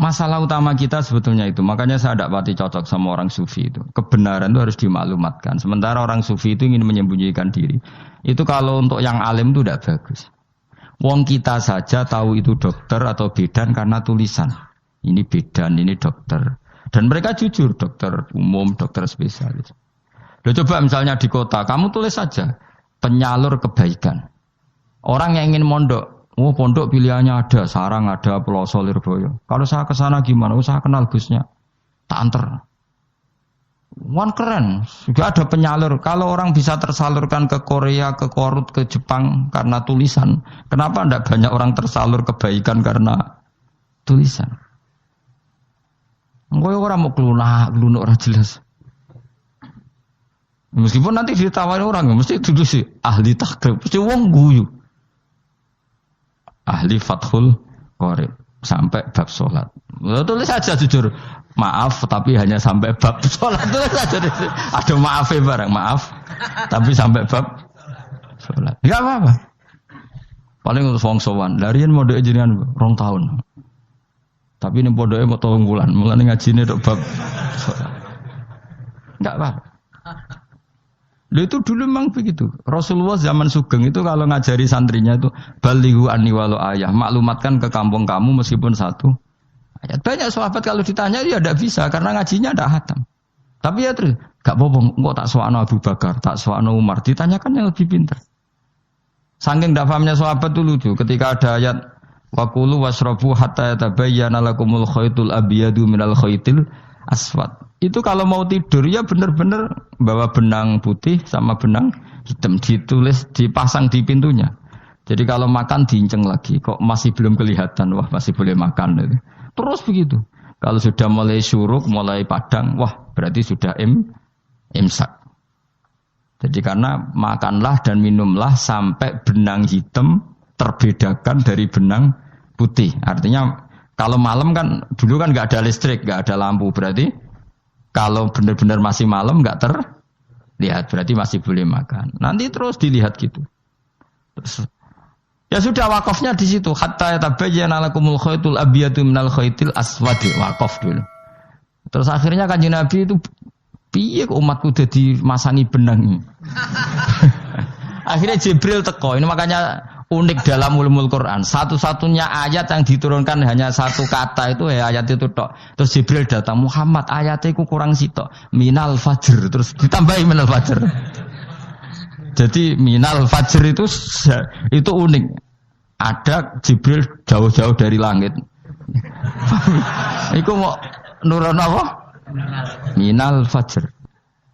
Masalah utama kita sebetulnya itu. Makanya saya tidak pati cocok sama orang sufi itu. Kebenaran itu harus dimaklumatkan. Sementara orang sufi itu ingin menyembunyikan diri. Itu kalau untuk yang alim itu tidak bagus. Wong kita saja tahu itu dokter atau bidan karena tulisan. Ini bidan, ini dokter. Dan mereka jujur, dokter umum, dokter spesialis. Loh, coba misalnya di kota, kamu tulis saja penyalur kebaikan. Orang yang ingin mondok, oh pondok pilihannya ada, Sarang ada, Peloso, Lirboyo. Kalau saya ke sana gimana? Saya kenal busnya, tak anter. Wan keren, juga ada penyalur. Kalau orang bisa tersalurkan ke Korea, ke Korut, ke Jepang karena tulisan, kenapa tidak banyak orang tersalur kebaikan karena tulisan? Gue orang mau kelunak orang jelas. Meskipun nanti ditawari orang, mesti duduk sih ahli takrib, mesti wong guyu. Ahli Fathul Qorib sampai bab sholat. Tulis saja jujur, maaf tapi hanya sampai bab sholat. Tulis saja, ada maafnya bareng, maaf tapi sampai bab sholat. Tidak apa-apa. Paling untuk wong sowan. Larian mode jenengan 2 tahun. Tapi ini bodohnya mau 3 bulan. Mulane ngajine tok bab sholat. Tidak apa-apa. Lalu itu dulu memang begitu. Rasulullah zaman Sugeng itu kalau ngajari santrinya itu balighu anni walau ayah, maklumatkan ke kampung kamu meskipun 1 ayat. Banyak sahabat kalau ditanya ya tidak bisa karena ngajinya tidak hatam. Tapi ya terus gak apa-apa, kok tak soano Abu Bakar, tak soano Umar, ditanyakan yang lebih pintar. Saking tidak pahamnya sahabat itu lucu. Ketika ada ayat waqulu wasrabu hatta yatabayyana lakumul khaytul abyadu minal khaytil aswad. Itu kalau mau tidur ya benar-benar bawa benang putih sama benang hitam, ditulis, dipasang di pintunya. Jadi kalau makan diinceng lagi, kok masih belum kelihatan, wah masih boleh makan. Terus begitu. Kalau sudah mulai syuruk, mulai padang, wah berarti sudah imsak. Jadi karena makanlah dan minumlah sampai benang hitam terbedakan dari benang putih. Artinya kalau malam kan, dulu kan nggak ada listrik, nggak ada lampu, berarti kalau benar-benar masih malam nggak terlihat, berarti masih boleh makan. Nanti terus dilihat gitu. Terus, ya sudah wakafnya di situ. Hatta yatabayyana lakumul khaytul abyadu minal khaytil aswadi, wakaf dulu. Terus akhirnya Kanjeng Nabi itu piye umatku dadi masangi benang. Akhirnya Jibril teko. Ini makanya unik dalam ulumul Quran. Satu-satunya ayat yang diturunkan hanya 1 kata itu ya ayat itu tok. Terus Jibril datang, Muhammad ayatnya ku kurang sitok. Minal fajr. Terus ditambahi minal fajr. Jadi minal fajr itu unik. Ada Jibril jauh-jauh dari langit. Iku mau nurun apa? Minal fajr.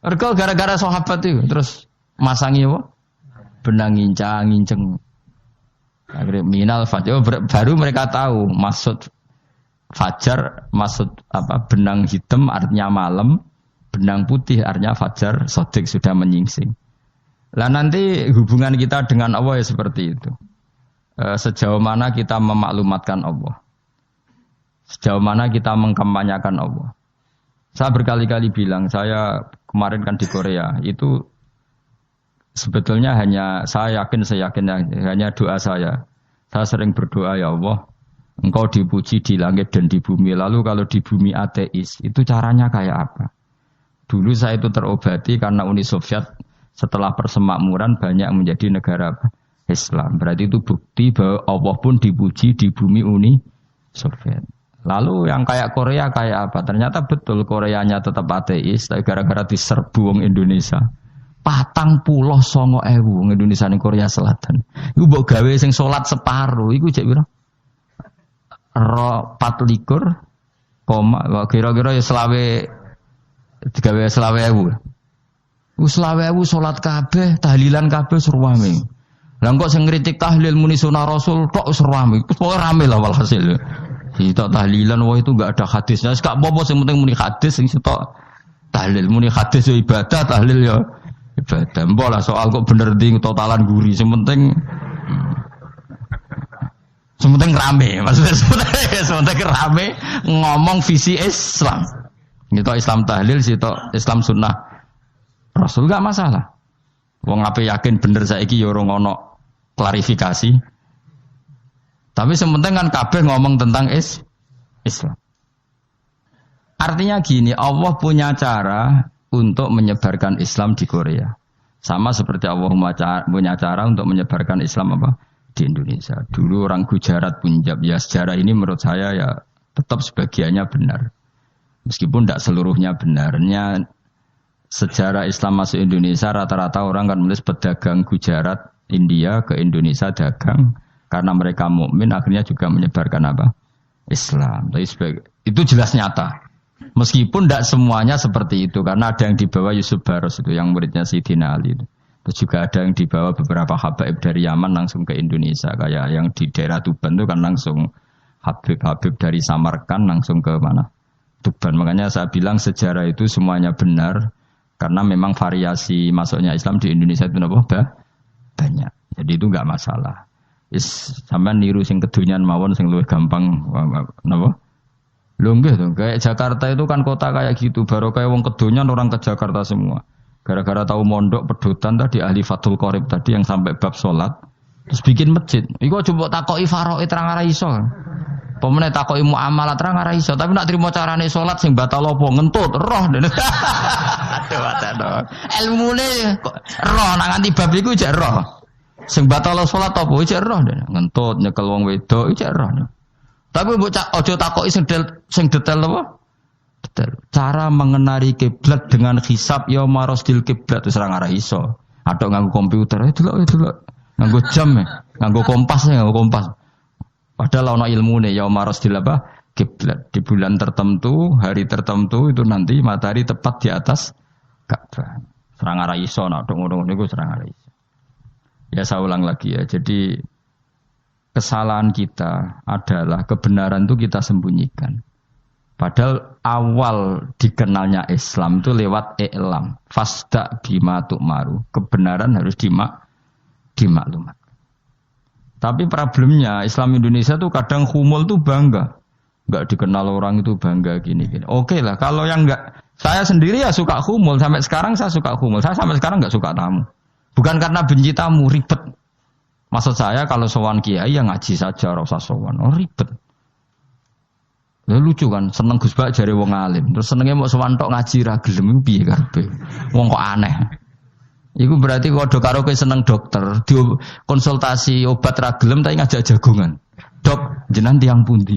Mergo gara-gara sahabat itu terus masangi apa? Benang ngincang-nginceng. Akhirnya minal fajr, baru mereka tahu maksud fajar, maksud apa, benang hitam artinya malam, benang putih artinya fajar sodik sudah menyingsing. Lah nanti hubungan kita dengan Allah ya seperti itu. Sejauh mana kita memaklumatkan Allah, sejauh mana kita mengkampanyakan Allah. Saya berkali-kali bilang, saya kemarin kan di Korea itu sebetulnya saya yakin hanya doa saya. Saya sering berdoa, ya Allah, Engkau dipuji di langit dan di bumi. Lalu kalau di bumi ateis, itu caranya kayak apa? Dulu saya itu terobati karena Uni Soviet setelah persemakmuran banyak menjadi negara Islam. Berarti itu bukti bahwa Allah pun dipuji di bumi Uni Soviet. Lalu yang kayak Korea kayak apa? Ternyata betul Koreanya tetap ateis, tapi gara-gara diserbu wong Indonesia. 49.000 Indonesia ning Korea Selatan. Iku mbok gawe sing salat separo, iku jek pira? 24, kira-kira ya digawe 20.000. 20.000 salat kabeh, tahlilan kabeh seruame. Lah kok sing ngritik tahlil muni sunah Rasul tok seruame. Pokoke rame lah walhasil. Kita tahlilan wah itu enggak ada hadisnya. Gak apa-apa sing penting muni hadis sing sitok tahlil muni hadis yo ibadah, tahlil yo ibadah. Mbok lah soal kok bener ding totalan guri, sementing rame. Maksudnya sementing rame ngomong visi Islam. Gitu Islam tahlil, situ Islam sunnah Rasul gak masalah. Wong ape yakin bener saiki ya ora ono klarifikasi. Tapi sementing kan kabeh ngomong tentang Islam. Artinya gini, Allah punya cara untuk menyebarkan Islam di Korea. Sama seperti Allah punya cara untuk menyebarkan Islam apa di Indonesia. Dulu orang Gujarat, Punjab, ya sejarah ini menurut saya ya tetap sebagiannya benar. Meskipun tidak seluruhnya benarnya. Sejarah Islam masuk Indonesia rata-rata orang kan menulis pedagang Gujarat, India ke Indonesia dagang karena mereka mukmin akhirnya juga menyebarkan apa? Islam. Itu jelas nyata. Meskipun tidak semuanya seperti itu karena ada yang dibawa Yusuf Baros itu yang muridnya Sayyidina Ali itu. Terus juga ada yang dibawa beberapa habaib dari Yaman langsung ke Indonesia kayak yang di daerah Tuban itu kan langsung habib-habib dari Samarkand langsung ke mana? Tuban. Makanya saya bilang sejarah itu semuanya benar. Karena memang variasi masuknya Islam di Indonesia itu banyak. Jadi itu enggak masalah. Sampeyan niru sing kedunyan mawon sing luwih gampang napa? Lho nggih to, kayak Jakarta itu kan kota kayak gitu, baru kayak wong kedunyan orang ke Jakarta semua. Gara-gara tahu mondok pedotan tadi ahli Fathul Qorib tadi yang sampai bab salat, terus bikin masjid. Iku coba takoki faraid terang ora iso. Pemene takoki muamalah terang ora iso, tapi nak trimo carane salat sing batal apa ngentut roh. Aduh aduh. Ilmune roh nang nganti bab iku jek roh. Sing batal salat apa jek roh ngentut nyekel wong wedok jek roh. Tapi mbok aja takoki sing detail apa? Detail. Cara mengenali kiblat dengan hisab ya marosdil kiblat wis ora ora iso. Atok nganggo komputer delok. Nganggo jam nganggo kompas. Padahal ana ilmune ya marosdil apa? Kiblat. Di bulan tertentu, hari tertentu itu nanti matahari tepat di atas Ka'bah. Serang ora iso nek ngono niku serang ora iso. Ya saya ulang lagi ya. Jadi kesalahan kita adalah kebenaran itu kita sembunyikan. Padahal awal dikenalnya Islam itu lewat i'lam. Fasda bima tu'maru. Kebenaran harus dimaklumat. Tapi problemnya Islam Indonesia tuh kadang humul tuh bangga. Enggak dikenal orang itu bangga gini. Oke lah, kalau yang enggak, saya sendiri ya suka humul. Sampai sekarang saya suka humul. Saya sampai sekarang enggak suka tamu. Bukan karena benci tamu, ribet. Maksud saya kalau sowan kiai ya ngaji saja, ora usah sowan. Oh ribet. Ya lucu kan, seneng Gus Bak jare wong alim. Terus senenge mau sowan tok ngaji ra gelem piye karepe. Wong kok aneh. Iku berarti kok karo kowe seneng dokter, konsultasi obat ra gelem tapi ngajak jagongan. Dok, jenengan tiyang pundi?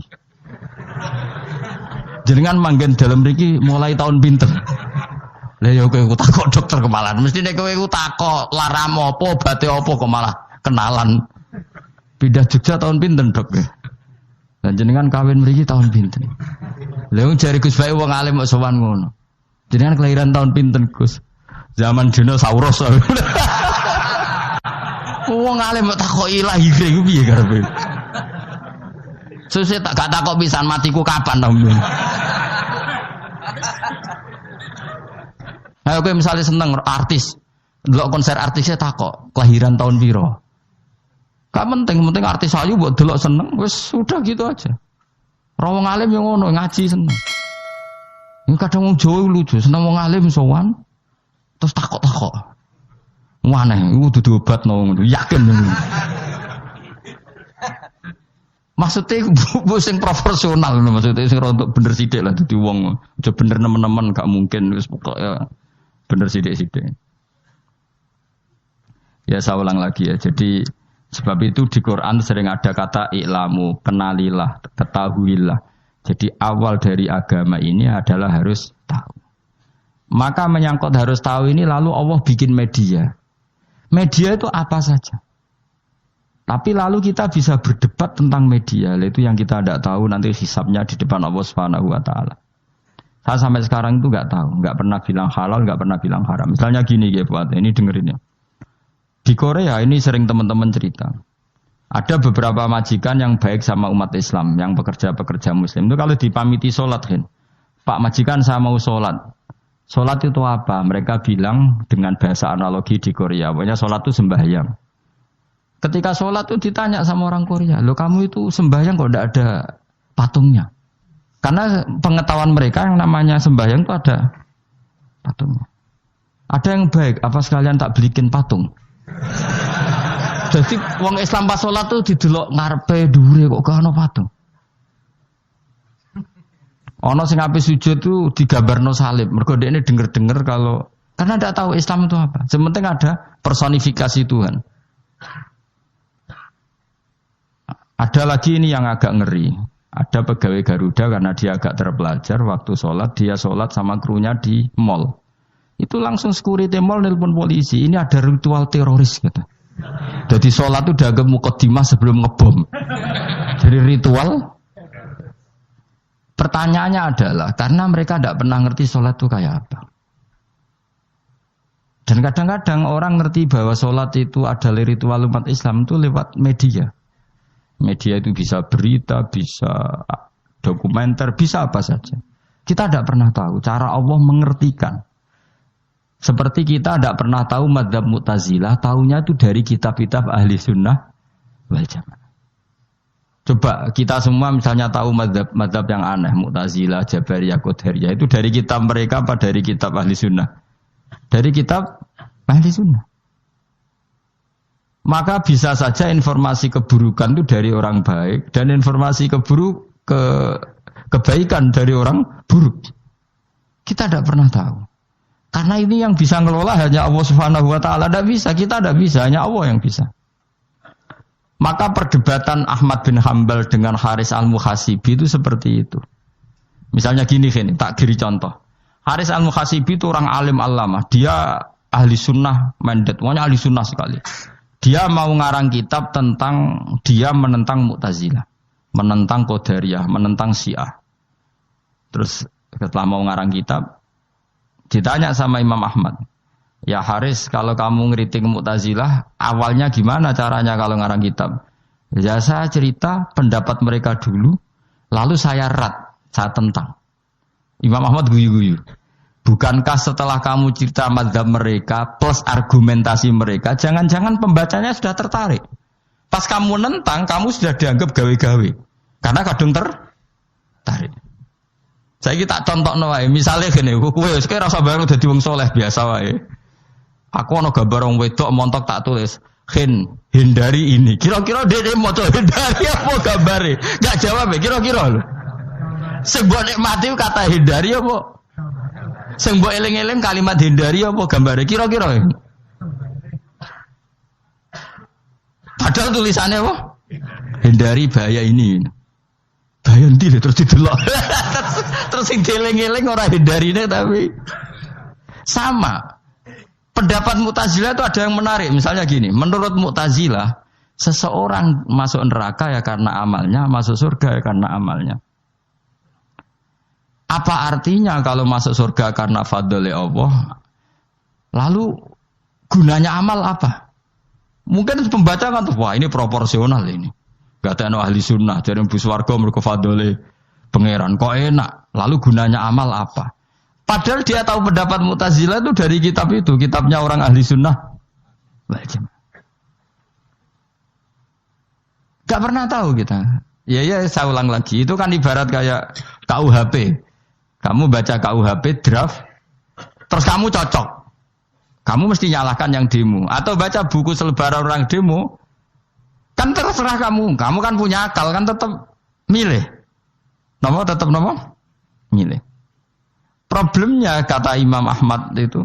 Jenengan manggen dalem mriki mulai tahun pinten? Lah ya kowe takok dokter kemalan. Mesti nek kowe takok laram apa, obate apa kok malah kenalan. Pindah Jogja tahun pinten, Dok? Lah jenengan kawin mriki tahun pinten? Lah wong jare Gus Bae wong alim kok sowan ngono. Jenengan kelahiran tahun pinten, Gus? Zaman dinosaurus. Wong alim kok takoki lahire iku piye karepe? Sesuk tak gak takok pisan matiku kapan to. Ayo kowe misalnya seneng artis, delok konser artisnya takok kelahiran tahun piro. Gak penting artis ayu buat delok seneng, wis sudah gitu aja. Wong alim yang ngono ngaji seneng. Ini kadang wong Jawa lucu, seneng wong alim sowan terus takok-takok. Aneh, iku dudu obatno ngono, yakin ngono. Maksudnya bu sing proporsional, maksudnya sing rontok bener sithik lah dadi wong. Aja bener nemen-nemen gak mungkin wis pokoke bener sithik-sithik. Ya saya ulang lagi ya. Jadi sebab itu di Quran sering ada kata i'lamu, kenalilah, ketahuilah. Jadi awal dari agama ini adalah harus tahu. Maka menyangkut harus tahu ini lalu Allah bikin media. Media itu apa saja. Tapi lalu kita bisa berdebat tentang media. Itu yang kita tidak tahu nanti hisabnya di depan Allah Subhanahu wa taala. Saya sampai sekarang itu enggak tahu, enggak pernah bilang halal, enggak pernah bilang haram. Misalnya gini ya buat ini dengerin ya. Di Korea ini sering teman-teman cerita. Ada beberapa majikan yang baik sama umat Islam, yang pekerja-pekerja muslim. Itu kalau dipamiti sholat kan. Pak majikan saya mau sholat. Sholat itu apa? Mereka bilang dengan bahasa analogi di Korea. Pokoknya sholat itu sembahyang. Ketika sholat itu ditanya sama orang Korea. Loh kamu itu sembahyang kok tidak ada patungnya? Karena pengetahuan mereka yang namanya sembahyang itu ada patungnya. Ada yang baik, apa sekalian tak belikin patung? Jadi wong Islam pas sholat tuh didelok ngarepe dhuwure kok gak ono patung. Ono sing ape sujud itu digambarno salib. Mergo dekne denger-denger kalau karena tidak tahu Islam itu apa. Sementing ada personifikasi Tuhan. Ada lagi ini yang agak ngeri. Ada pegawai Garuda karena dia agak terpelajar waktu sholat, dia sholat sama krunya di mall. Itu langsung security mall nelpon polisi. Ini ada ritual teroris gitu. Jadi sholat itu dianggap mukadimah sebelum ngebom. Jadi ritual. Pertanyaannya adalah karena mereka tidak pernah ngerti sholat itu kayak apa. Dan kadang-kadang orang ngerti bahwa sholat itu adalah ritual umat Islam itu lewat media. Media itu bisa berita, bisa dokumenter, bisa apa saja. Kita tidak pernah tahu cara Allah mengertikan. Seperti kita tidak pernah tahu madzhab Mu'tazilah, tahunya itu dari kitab-kitab ahli sunnah wal jamaah. Coba kita semua misalnya tahu madzhab yang aneh, Mu'tazilah, Jabariyah, Qadariyah, itu dari kitab mereka apa dari kitab ahli sunnah? Dari kitab ahli sunnah. Maka bisa saja informasi keburukan itu dari orang baik dan informasi kebaikan dari orang buruk. Kita tidak pernah tahu. Karena ini yang bisa ngelola hanya Allah Subhanahu wa taala. Tidak bisa, kita tidak bisa, hanya Allah yang bisa. Maka perdebatan Ahmad bin Hanbal dengan Haris Al-Muhasibi itu seperti itu. Misalnya gini, tak kiri contoh. Haris Al-Muhasibi itu orang alim allamah. Dia ahli sunnah mandat, pokoknya ahli sunnah sekali. Dia mau ngarang kitab tentang dia menentang Mu'tazilah, menentang Qadariyah, menentang Syiah. Terus setelah mau ngarang kitab, ditanya sama Imam Ahmad, ya Haris, kalau kamu ngeritik Mu'tazilah, awalnya gimana caranya kalau ngarang kitab? Ya saya cerita pendapat mereka dulu, lalu saya tentang. Imam Ahmad guyu-guyu. Bukankah setelah kamu cerita madzhab mereka plus argumentasi mereka, jangan-jangan pembacanya sudah tertarik. Pas kamu nentang, kamu sudah dianggap gawe-gawe. Karena kadung tertarik. Saya kita contoh wae, misalnya gini, kowe wis rasa baru dadi wong saleh biasa wae. Aku ana gambar wong wedok montok tak tulis, hindari ini. Kira-kira dia maca hindari apa gambare? Enggak jawab ya, kira-kira lho. Sing mbok nikmati kata hindari apa? Sing mbok eling-eling kalimat hindari apa gambare? Kira-kira ya? Padahal tulisannya apa? Hindari bahaya ini. Bahaya nanti terus didelok. Terus sing dieling-eling ora hindarine tapi sama. Pendapat Mu'tazilah itu ada yang menarik. Misalnya gini, menurut Mu'tazilah, seseorang masuk neraka ya karena amalnya, masuk surga ya karena amalnya. Apa artinya kalau masuk surga karena fadlile Allah? Lalu gunanya amal apa? Mungkin pembaca kan tuh, wah ini proporsional ini. Gak ada ahli sunnah, jadi bus warga mereka fadlile pangeran. Kok enak? Lalu gunanya amal apa? Padahal dia tahu pendapat Mu'tazilah itu dari kitab itu, kitabnya orang ahli sunnah. Gak pernah tahu kita. Ya saya ulang lagi, itu kan ibarat kayak KUHP. Kamu baca KUHP draft, terus kamu cocok. Kamu mesti nyalahkan yang demo. Atau baca buku selebaran orang demo, kan terserah kamu. Kamu kan punya akal, kan tetap milih. Tetap milih. Problemnya kata Imam Ahmad itu,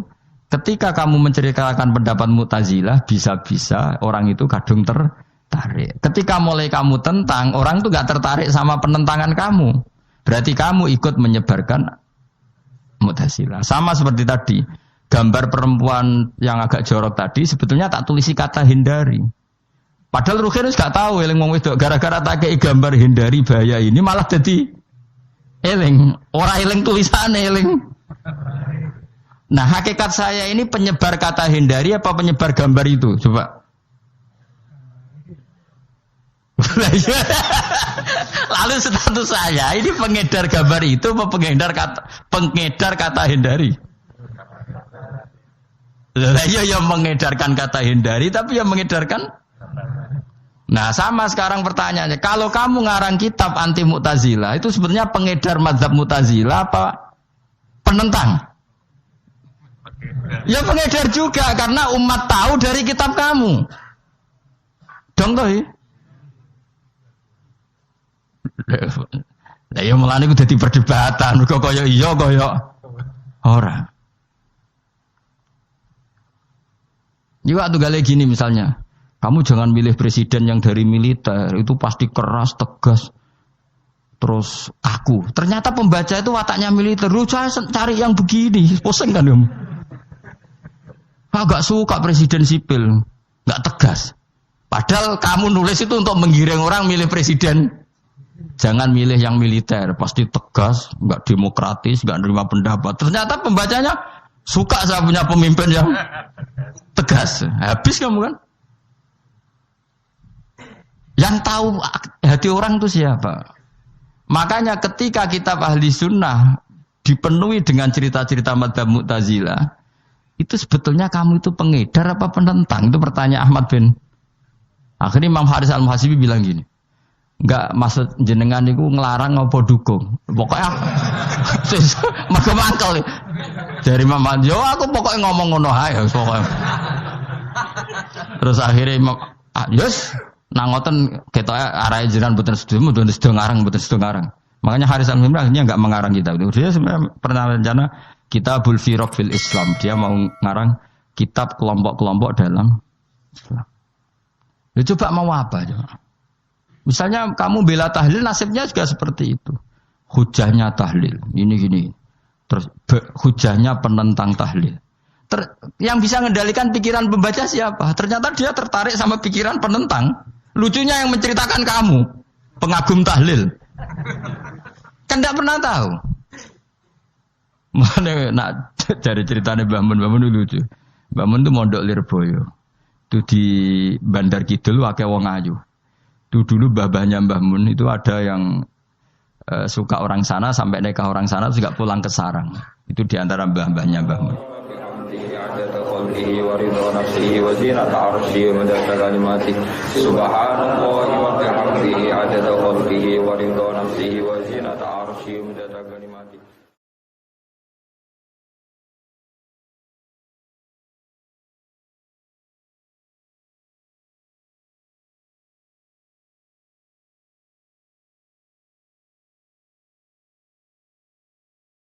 ketika kamu menceritakan pendapat Mu'tazilah, bisa-bisa orang itu kadung tertarik. Ketika mulai kamu tentang, orang itu gak tertarik sama penentangan kamu. Berarti kamu ikut menyebarkan Mu'tazilah. Sama seperti tadi, gambar perempuan yang agak jorok tadi sebetulnya tak tulisi kata hindari. Padahal Ruhin gak tahu eling wong wedok gara-gara tak kei gambar hindari bahaya ini malah jadi eling. Ora eling tulisane eling. Nah, hakikat saya ini penyebar kata hindari apa penyebar gambar itu? Coba. Lalu status saya ini pengedar gambar itu apa pengedar kata hindari? Ya yang mengedarkan kata hindari tapi yang mengedarkan. Nah sama sekarang pertanyaannya, kalau kamu ngarang kitab anti Mu'tazilah itu sebetulnya pengedar mazhab Mu'tazilah apa penentang? Ya pengedar juga karena umat tahu dari kitab kamu. Dong toh ya? Lah ya mulane ku dadi perdebatan, kok kaya iya kaya ora. Juga tuh gale gini misalnya, kamu jangan milih presiden yang dari militer, itu pasti keras, tegas, terus kaku. Ternyata pembaca itu wataknya militer, lu cari yang begini, pusing kan kamu. Agak suka presiden sipil, nggak tegas. Padahal kamu nulis itu untuk menggiring orang milih presiden. Jangan milih yang militer, pasti tegas, nggak demokratis, nggak nerima pendapat. Ternyata pembacanya suka saya punya pemimpin yang tegas. Habis kamu kan? Yang tahu hati orang itu siapa? Makanya ketika kitab Ahli Sunnah dipenuhi dengan cerita-cerita madzhab Mu'tazilah, itu sebetulnya kamu itu pengedar apa penentang? Itu pertanyaan Ahmad bin. Akhirnya Imam Haris Al-Muhasibi bilang gini, enggak maksud jenengan itu ngelarang apa dukung. Pokoknya mangkel dari Imam Haris, yo aku pokoknya ngomong ngono ae pokoknya. Terus akhirnya Imam yes, nang ngoten ketok arahe jenengan mboten sedo ngarang. Makanya Haris Al-Muhasibi akhirnya enggak mengarang kitab itu. Dia sebenarnya pernah rencana Kitabul Firaq fil Islam. Dia mau ngarang kitab kelompok-kelompok dalam Islam. Ya coba mau apa coba? Misalnya kamu bela tahlil, nasibnya juga seperti itu. Hujahnya tahlil, ini gini. Terus hujahnya penentang tahlil. Yang bisa mengendalikan pikiran pembaca siapa? Ternyata dia tertarik sama pikiran penentang. Lucunya yang menceritakan kamu, pengagum tahlil. Kan tidak pernah tahu. Mana nak cari ceritanya Mbah Mun itu lucu. Mbah Mun itu mondok Lirboyo. Itu di Bandar Kidul akeh wong ayu. Itu dulu mbah-mbahnya Mbah Mun itu ada yang suka orang sana sampai nikah orang sana terus gak pulang ke sarang. Itu di antara mbah-mbahnya Mbah Mun. Subhanallah wa bihamdihi adada khalqihi wa ridha nafsihi wa zinata 'arsyihi wa midada kalimatihi.